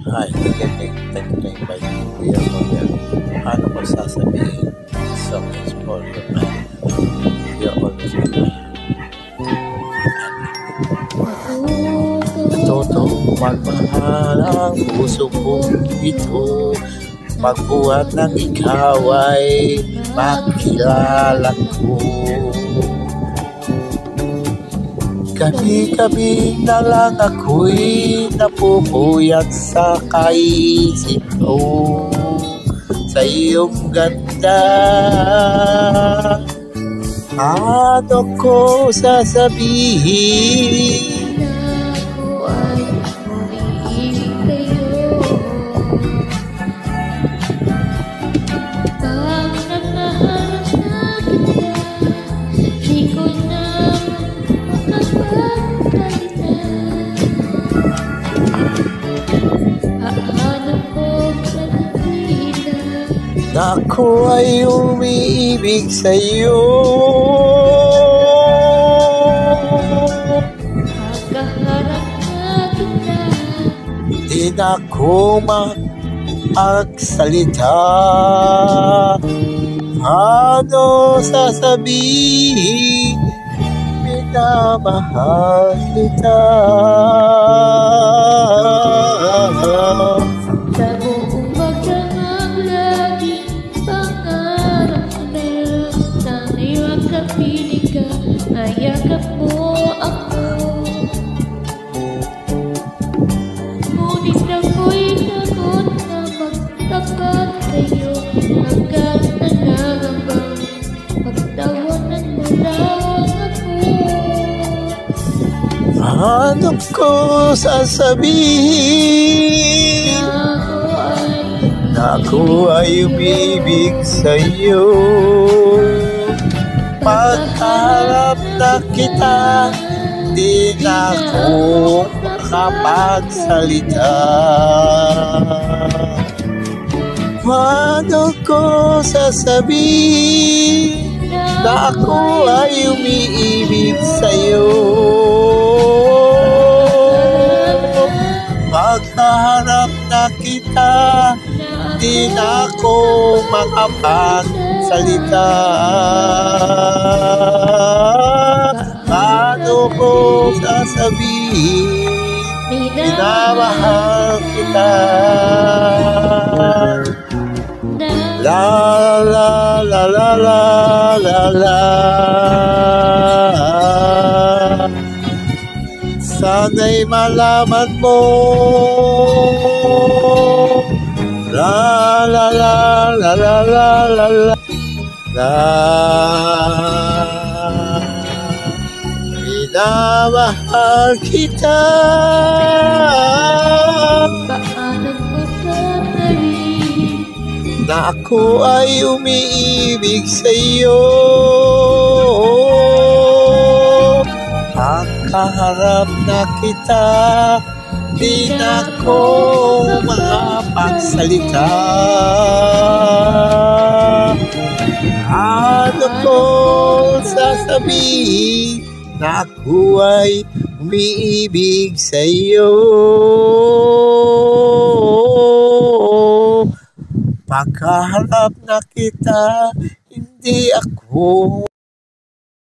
Hi, good evening. Thank you to invite me here for yan. Paano ko sasabihin something's for your mind? You're always with me. Totoo magmahal ang puso kong ito. Pagbuhat ng ikaw ay makilala ko. Gabi-gabi na lang ako'y napupuyat sa kaisip ko sa iyong ganda. Ano ko sasabihin? Ako ay umiibig sa'yo. Pagkaharap na kita, Di na ako magsalita. Ano sasabihin? Minamahal kita. sa buong pagdamag laging pangarap ko na sana'y makapiling ka, mayakap mo ako. Ngunit ako'y takot na magtapat sa'yo, hanggat nangangambang pagtawanan mo lang ako. Ano ko sasabihin? Ako ay umibig sa'yo. Pagharap na kita, di na ako makapagsalita. Ano ko sasabihin? Na ako ay umiibig sa'yo. Pagkaharap na kita, di na ako makapagsalita. Paano ko sasabihin? Minamahal kita. La la la la la la la. Sana'y malaman mo. La la la la la la la la la. Minamahal kita. Paano ko sasabihin Na ako ay umiibig sa'yo. Pagkaharap na kita, di na ako makapagsalita. Ano ko sasabihin? Na ako ay umiibig sa'yo. Pagkaharap na kita, hindi ako